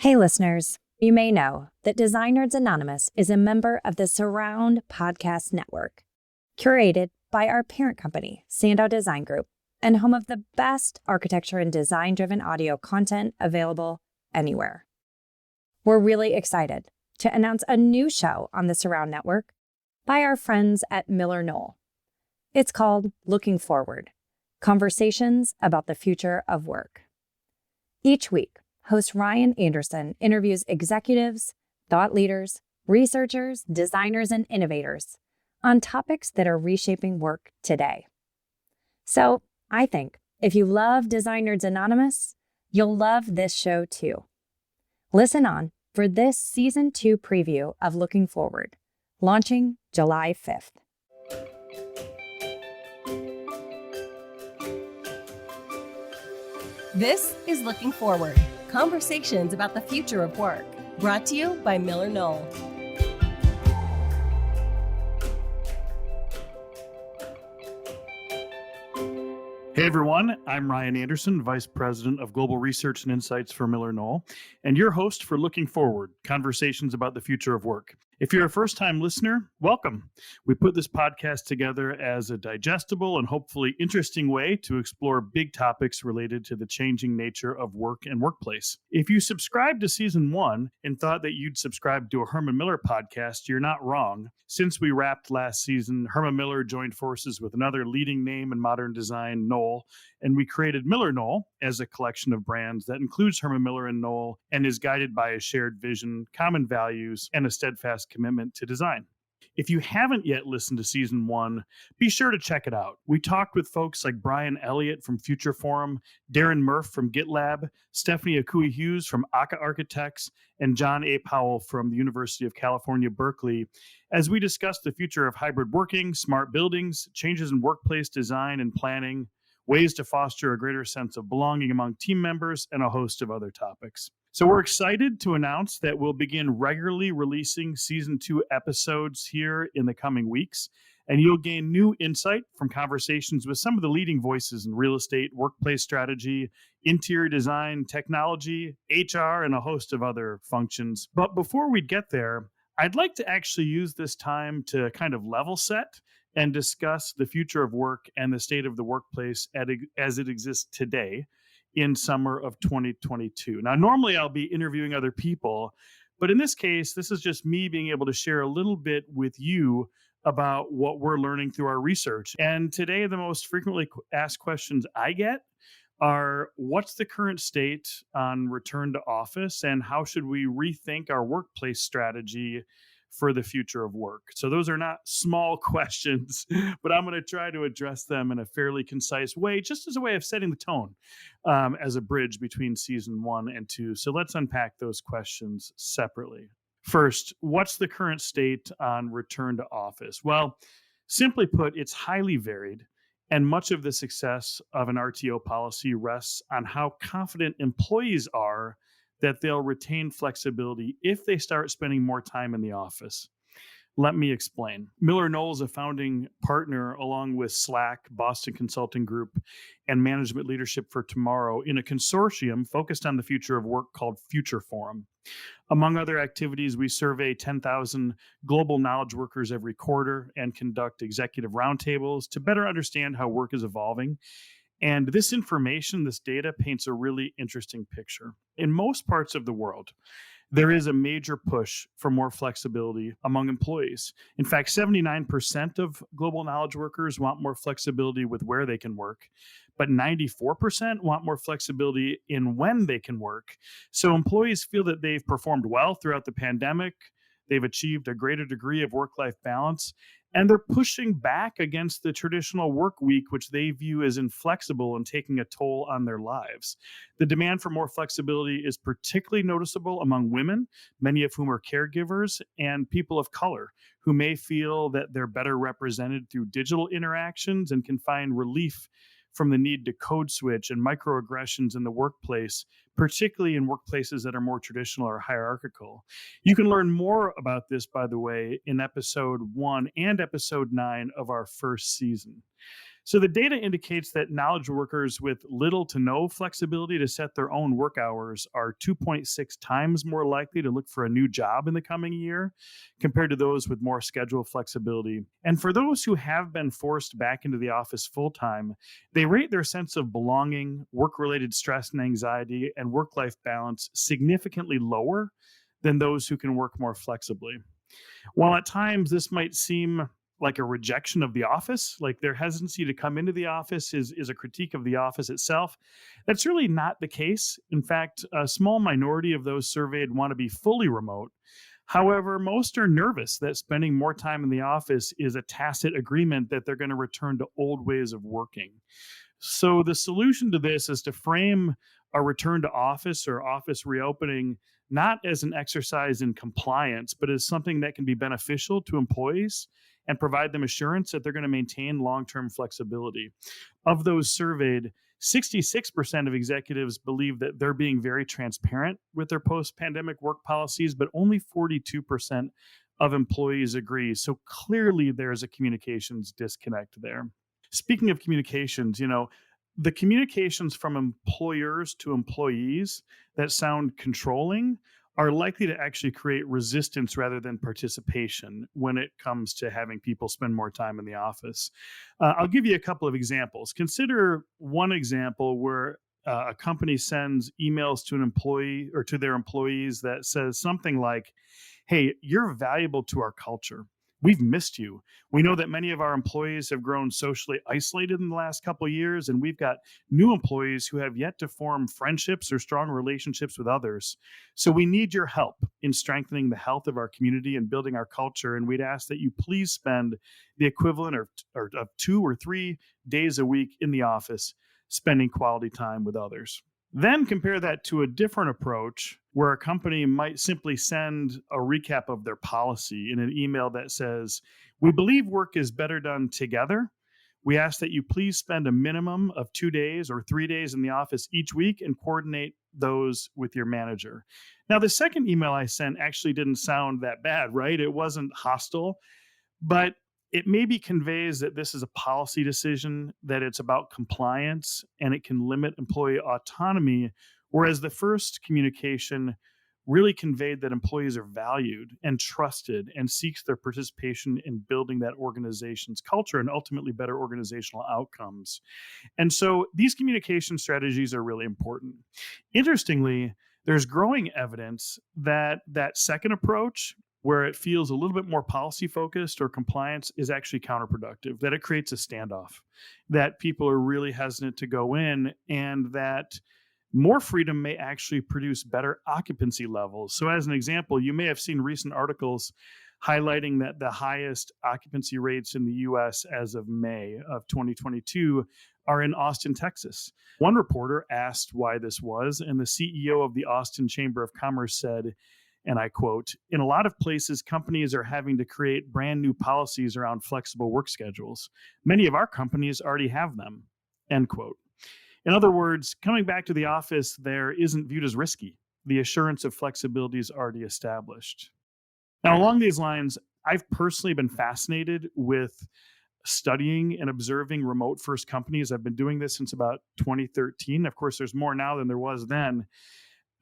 Hey listeners, you may know that Design Nerds Anonymous is a member of the Surround Podcast Network, curated by our parent company, SANDOW Design Group, and home of the best architecture and design-driven audio content available anywhere. We're really excited to announce a new show on the Surround Network by our friends at MillerKnoll. It's called Looking Forward, Conversations about the Future of Work. Each week, host Ryan Anderson interviews executives, thought leaders, researchers, designers, and innovators on topics that are reshaping work today. So I think if you love Design Nerds Anonymous, you'll love this show too. Listen on for this Season 2 preview of Looking Forward, launching July 5th. This is Looking Forward, conversations about the future of work, brought to you by MillerKnoll's. Hey everyone, I'm Ryan Anderson, Vice President of Global Research and Insights for MillerKnoll, and your host for Looking Forward, conversations about the future of work. If you're a first-time listener, welcome. We put this podcast together as a digestible and hopefully interesting way to explore big topics related to the changing nature of work and workplace. If you subscribed to Season 1 and thought that you'd subscribe to a Herman Miller podcast, you're not wrong. Since we wrapped last season, Herman Miller joined forces with another leading name in modern design, Knoll, and we created MillerKnoll as a collection of brands that includes Herman Miller and Knoll and is guided by a shared vision, common values, and a steadfast commitment to design. If you haven't yet listened to Season 1, be sure to check it out. We talked with folks like Brian Elliott from Future Forum, Darren Murph from GitLab, Stephanie Akui-Hughes from Aka Architects, and John A. Powell from the University of California, Berkeley, as we discussed the future of hybrid working, smart buildings, changes in workplace design and planning, ways to foster a greater sense of belonging among team members, and a host of other topics. So we're excited to announce that we'll begin regularly releasing Season 2 episodes here in the coming weeks, and you'll gain new insight from conversations with some of the leading voices in real estate, workplace strategy, interior design, technology, HR, and a host of other functions. But before we get there, I'd like to actually use this time to kind of level set and discuss the future of work and the state of the workplace as it exists today in summer of 2022. Now, normally I'll be interviewing other people, but in this case, this is just me being able to share a little bit with you about what we're learning through our research. And today, the most frequently asked questions I get are, what's the current state on return to office, and how should we rethink our workplace strategy for the future of work? So those are not small questions, but I'm going to try to address them in a fairly concise way, just as a way of setting the tone as a bridge between Season 1 and 2. So let's unpack those questions separately. First, what's the current state on return to office? Well, simply put, it's highly varied, and much of the success of an RTO policy rests on how confident employees are that they'll retain flexibility if they start spending more time in the office. Let me explain. MillerKnoll is a founding partner along with Slack, Boston Consulting Group, and Management Leadership for Tomorrow in a consortium focused on the future of work called Future Forum. Among other activities, we survey 10,000 global knowledge workers every quarter and conduct executive roundtables to better understand how work is evolving. And this information, this data, paints a really interesting picture. In most parts of the world, there is a major push for more flexibility among employees. In fact, 79% of global knowledge workers want more flexibility with where they can work, but 94% want more flexibility in when they can work. So employees feel that they've performed well throughout the pandemic, they've achieved a greater degree of work-life balance, and they're pushing back against the traditional work week, which they view as inflexible and taking a toll on their lives. The demand for more flexibility is particularly noticeable among women, many of whom are caregivers, and people of color, who may feel that they're better represented through digital interactions and can find relief from the need to code switch and microaggressions in the workplace, particularly in workplaces that are more traditional or hierarchical. You can learn more about this, by the way, in episode 1 and episode 9 of our first season. So the data indicates that knowledge workers with little to no flexibility to set their own work hours are 2.6 times more likely to look for a new job in the coming year compared to those with more schedule flexibility. And for those who have been forced back into the office full time, they rate their sense of belonging, work-related stress and anxiety, and work-life balance significantly lower than those who can work more flexibly. While at times this might seem like a rejection of the office, like their hesitancy to come into the office is a critique of the office itself, that's really not the case. In fact, a small minority of those surveyed want to be fully remote. However, most are nervous that spending more time in the office is a tacit agreement that they're going to return to old ways of working. So the solution to this is to frame a return to office or office reopening not as an exercise in compliance, but as something that can be beneficial to employees and provide them assurance that they're going to maintain long-term flexibility. Of those surveyed, 66% of executives believe that they're being very transparent with their post-pandemic work policies, but only 42% of employees agree. So clearly there's a communications disconnect there. Speaking of communications, the communications from employers to employees that sound controlling are likely to actually create resistance rather than participation when it comes to having people spend more time in the office. I'll give you a couple of examples. Consider one example where a company sends emails to an employee or to their employees that says something like, "Hey, you're valuable to our culture. We've missed you. We know that many of our employees have grown socially isolated in the last couple of years, and we've got new employees who have yet to form friendships or strong relationships with others. So we need your help in strengthening the health of our community and building our culture. And we'd ask that you please spend the equivalent of 2 or 3 days a week in the office, spending quality time with others." Then compare that to a different approach where a company might simply send a recap of their policy in an email that says, "We believe work is better done together. We ask that you please spend a minimum of 2 days or 3 days in the office each week and coordinate those with your manager." Now, the second email I sent actually didn't sound that bad, right? It wasn't hostile, but it maybe conveys that this is a policy decision, that it's about compliance, and it can limit employee autonomy, whereas the first communication really conveyed that employees are valued and trusted and seeks their participation in building that organization's culture and ultimately better organizational outcomes. And so these communication strategies are really important. Interestingly, there's growing evidence that that second approach, where it feels a little bit more policy focused or compliance, is actually counterproductive, that it creates a standoff, that people are really hesitant to go in, and that more freedom may actually produce better occupancy levels. So as an example, you may have seen recent articles highlighting that the highest occupancy rates in the US as of May of 2022 are in Austin, Texas. One reporter asked why this was, and the CEO of the Austin Chamber of Commerce said, and I quote, "In a lot of places, companies are having to create brand new policies around flexible work schedules. Many of our companies already have them," end quote. In other words, coming back to the office there isn't viewed as risky. The assurance of flexibility is already established. Now, along these lines, I've personally been fascinated with studying and observing remote first companies. I've been doing this since about 2013. Of course, there's more now than there was then.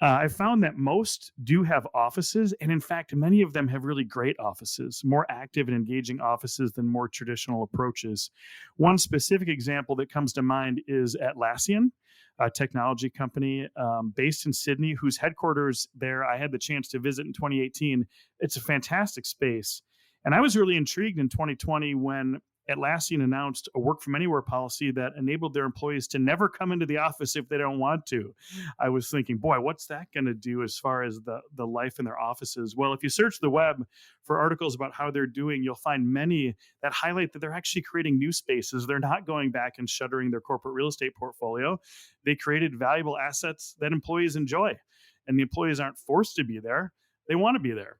I found that most do have offices, and in fact, many of them have really great offices, more active and engaging offices than more traditional approaches. One specific example that comes to mind is Atlassian, a technology company based in Sydney, whose headquarters there I had the chance to visit in 2018. It's a fantastic space. And I was really intrigued in 2020 when Atlassian announced a work from anywhere policy that enabled their employees to never come into the office if they don't want to. I was thinking, boy, what's that going to do as far as the life in their offices? Well, if you search the web for articles about how they're doing, you'll find many that highlight that they're actually creating new spaces. They're not going back and shuttering their corporate real estate portfolio. They created valuable assets that employees enjoy, and the employees aren't forced to be there. They want to be there.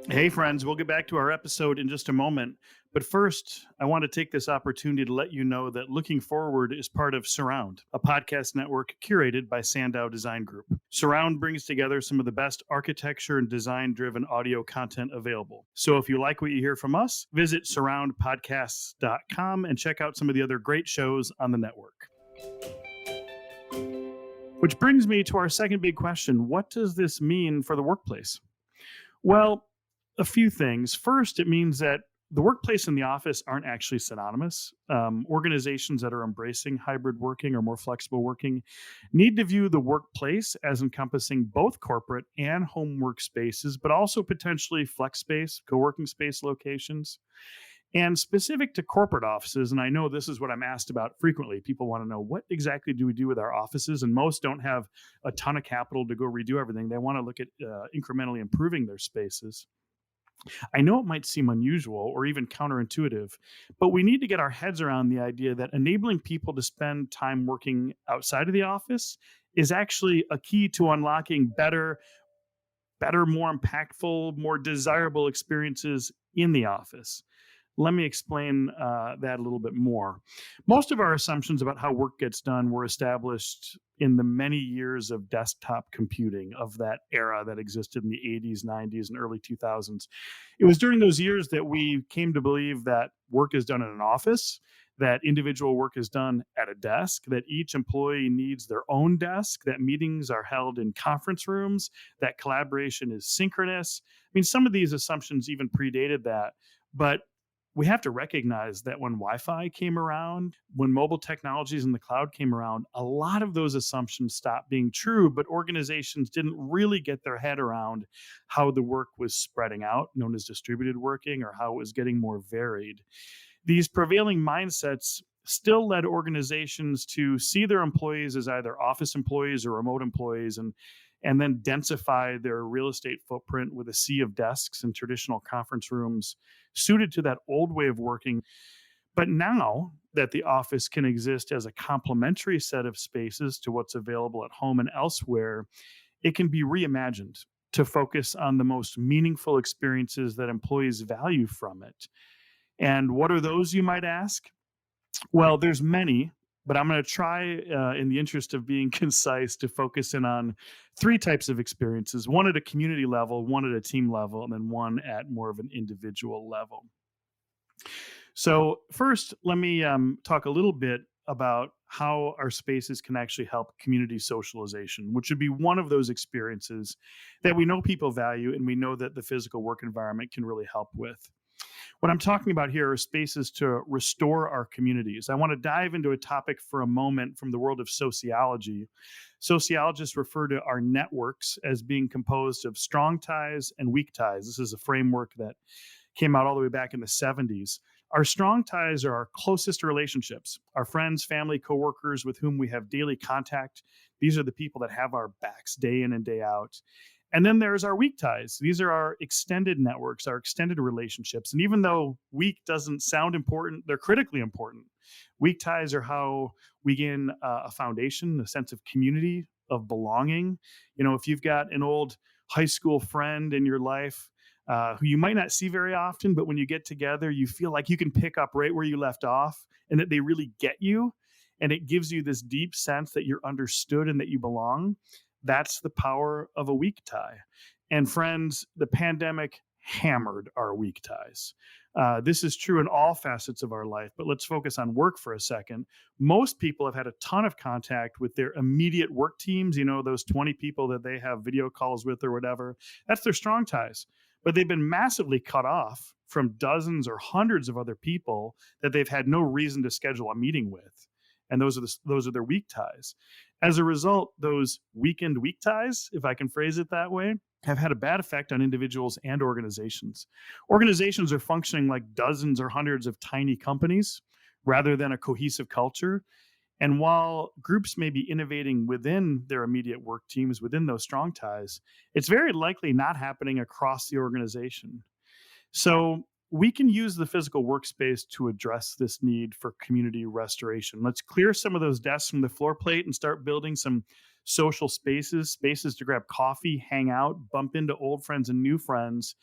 Hey, friends, we'll get back to our episode in just a moment. But first, I want to take this opportunity to let you know that Looking Forward is part of Surround, a podcast network curated by SANDOW Design Group. Surround brings together some of the best architecture and design-driven audio content available. So if you like what you hear from us, visit surroundpodcasts.com and check out some of the other great shows on the network. Which brings me to our second big question. What does this mean for the workplace? Well, a few things. First, it means that the workplace and the office aren't actually synonymous. Organizations that are embracing hybrid working or more flexible working need to view the workplace as encompassing both corporate and home workspaces, but also potentially flex space, co-working space locations. And specific to corporate offices, and I know this is what I'm asked about frequently. People want to know, what exactly do we do with our offices? And most don't have a ton of capital to go redo everything. They want to look at incrementally improving their spaces. I know it might seem unusual or even counterintuitive, but we need to get our heads around the idea that enabling people to spend time working outside of the office is actually a key to unlocking better, more impactful, more desirable experiences in the office. Let me explain that a little bit more. Most of our assumptions about how work gets done were established in the many years of desktop computing, of that era that existed in the 80s, 90s, and early 2000s. It was during those years that we came to believe that work is done in an office, that individual work is done at a desk, that each employee needs their own desk, that meetings are held in conference rooms, that collaboration is synchronous. I mean, some of these assumptions even predated that, but we have to recognize that when Wi-Fi came around, when mobile technologies in the cloud came around, a lot of those assumptions stopped being true, but organizations didn't really get their head around how the work was spreading out, known as distributed working, or how it was getting more varied. These prevailing mindsets still led organizations to see their employees as either office employees or remote employees, and then densify their real estate footprint with a sea of desks and traditional conference rooms suited to that old way of working. But now that the office can exist as a complementary set of spaces to what's available at home and elsewhere, it can be reimagined to focus on the most meaningful experiences that employees value from it. And what are those, you might ask? Well, there's many, but I'm going to try, in the interest of being concise, to focus in on three types of experiences: one at a community level, one at a team level, and then one at more of an individual level. So first, let me talk a little bit about how our spaces can actually help community socialization, which would be one of those experiences that we know people value and we know that the physical work environment can really help with. What I'm talking about here are spaces to restore our communities. I want to dive into a topic for a moment from the world of sociology. Sociologists refer to our networks as being composed of strong ties and weak ties. This is a framework that came out all the way back in the 70s. Our strong ties are our closest relationships, our friends, family, coworkers with whom we have daily contact. These are the people that have our backs day in and day out. And then there's our weak ties. These are our extended networks, our extended relationships. And even though weak doesn't sound important, they're critically important. Weak ties are how we gain a foundation, a sense of community, of belonging. You know, if you've got an old high school friend in your life who you might not see very often, but when you get together, you feel like you can pick up right where you left off and that they really get you. And it gives you this deep sense that you're understood and that you belong. That's the power of a weak tie. And friends, the pandemic hammered our weak ties. This is true in all facets of our life, but let's focus on work for a second. Most people have had a ton of contact with their immediate work teams, you know, those 20 people that they have video calls with or whatever. That's their strong ties. But they've been massively cut off from dozens or hundreds of other people that they've had no reason to schedule a meeting with. And those are their weak ties. As a result, those weakened weak ties, if I can phrase it that way, have had a bad effect on individuals and organizations. Organizations are functioning like dozens or hundreds of tiny companies rather than a cohesive culture. And while groups may be innovating within their immediate work teams, within those strong ties, it's very likely not happening across the organization. So we can use the physical workspace to address this need for community restoration. Let's clear some of those desks from the floor plate and start building some social spaces to grab coffee, hang out, bump into old friends and new friends,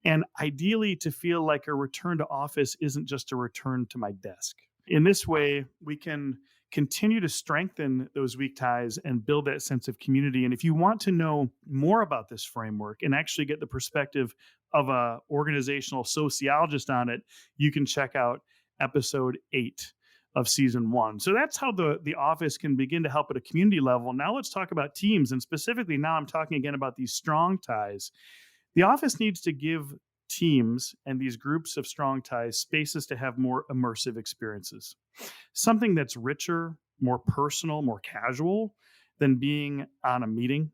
and ideally to feel like a return to office isn't just a return to my desk. In this way, we can continue to strengthen those weak ties and build that sense of community. And if you want to know more about this framework and actually get the perspective of a organizational sociologist on it, you can check out episode 8 of season 1. So that's how the office can begin to help at a community level. Now let's talk about teams. And specifically now I'm talking again about these strong ties. The office needs to give teams and these groups of strong ties spaces to have more immersive experiences. Something that's richer, more personal, more casual than being on a meeting,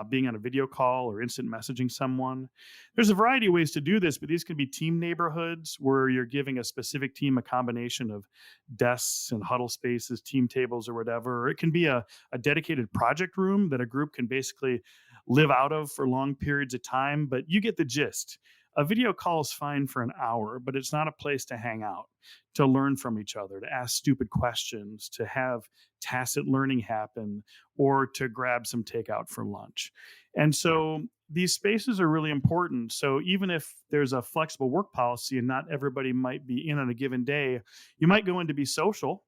being on a video call or instant messaging someone. There's a variety of ways to do this, but these can be team neighborhoods where you're giving a specific team a combination of desks and huddle spaces, team tables or whatever. Or it can be a dedicated project room that a group can basically live out of for long periods of time, but you get the gist. A video call is fine for an hour, but it's not a place to hang out, to learn from each other, to ask stupid questions, to have tacit learning happen, or to grab some takeout for lunch. And so these spaces are really important. So even if there's a flexible work policy and not everybody might be in on a given day, you might go in to be social,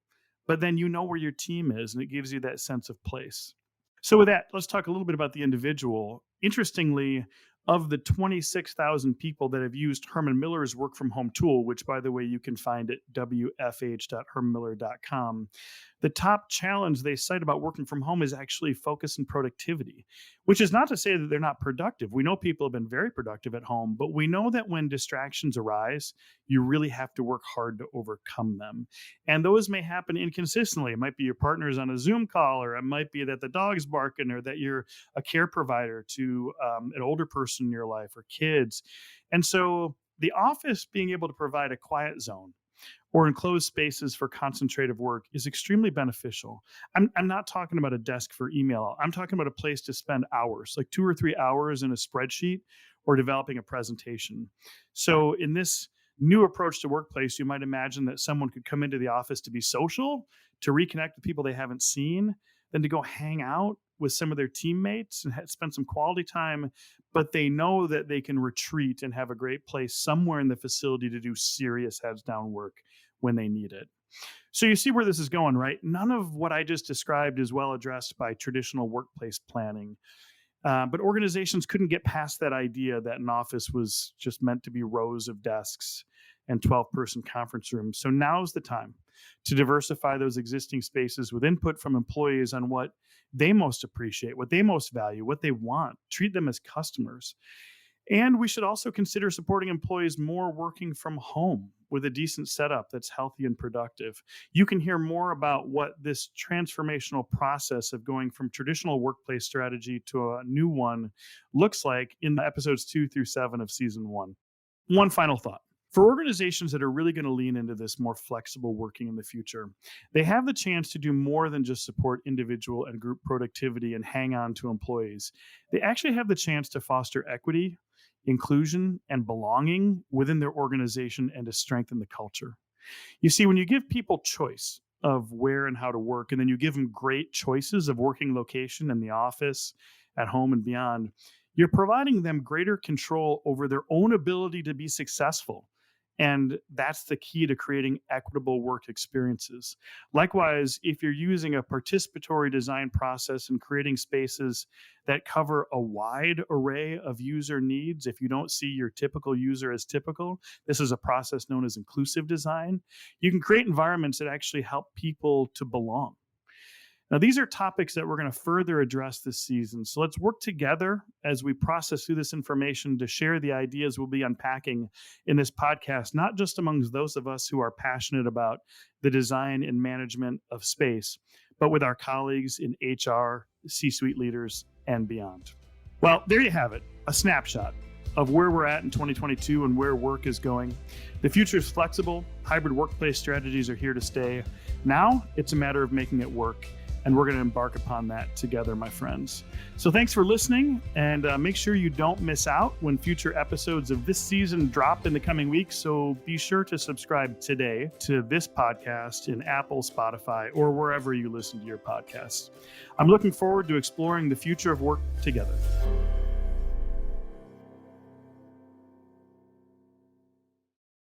but then you know where your team is and it gives you that sense of place. So with that, let's talk a little bit about the individual. Interestingly, of the 26,000 people that have used Herman Miller's work from home tool, which by the way, you can find at wfh.hermanmiller.com, the top challenge they cite about working from home is actually focus and productivity, which is not to say that they're not productive. We know people have been very productive at home, but we know that when distractions arise, you really have to work hard to overcome them. And those may happen inconsistently. It might be your partner's on a Zoom call, or it might be that the dog's barking, or that you're a care provider to an older person in your life or kids. And so the office being able to provide a quiet zone or enclosed spaces for concentrative work is extremely beneficial. I'm not talking about a desk for email. I'm talking about a place to spend hours, like 2 or 3 hours in a spreadsheet or developing a presentation. So in this new approach to workplace, you might imagine that someone could come into the office to be social, to reconnect with people they haven't seen, then to go hang out with some of their teammates and spend some quality time, but they know that they can retreat and have a great place somewhere in the facility to do serious heads down work when they need it. So you see where this is going, right? None of what I just described is well addressed by traditional workplace planning. But organizations couldn't get past that idea that an office was just meant to be rows of desks and 12-person conference rooms. So now's the time to diversify those existing spaces with input from employees on what they most appreciate, what they most value, what they want. Treat them as customers. And we should also consider supporting employees more working from home with a decent setup that's healthy and productive. You can hear more about what this transformational process of going from traditional workplace strategy to a new one looks like in the episodes 2 through 7 of season 1. One final thought. For organizations that are really going to lean into this more flexible working in the future, they have the chance to do more than just support individual and group productivity and hang on to employees. They actually have the chance to foster equity, inclusion, and belonging within their organization and to strengthen the culture. You see, when you give people choice of where and how to work, and then you give them great choices of working location in the office, at home, and beyond, you're providing them greater control over their own ability to be successful. And that's the key to creating equitable work experiences. Likewise, if you're using a participatory design process and creating spaces that cover a wide array of user needs, if you don't see your typical user as typical, this is a process known as inclusive design. You can create environments that actually help people to belong. Now, these are topics that we're going to further address this season. So let's work together as we process through this information to share the ideas we'll be unpacking in this podcast, not just amongst those of us who are passionate about the design and management of space, but with our colleagues in HR, C-suite leaders, and beyond. Well, there you have it, a snapshot of where we're at in 2022 and where work is going. The future is flexible. Hybrid workplace strategies are here to stay. Now it's a matter of making it work. And we're going to embark upon that together, my friends. So thanks for listening, and make sure you don't miss out when future episodes of this season drop in the coming weeks. So be sure to subscribe today to this podcast in Apple, Spotify, or wherever you listen to your podcasts. I'm looking forward to exploring the future of work together.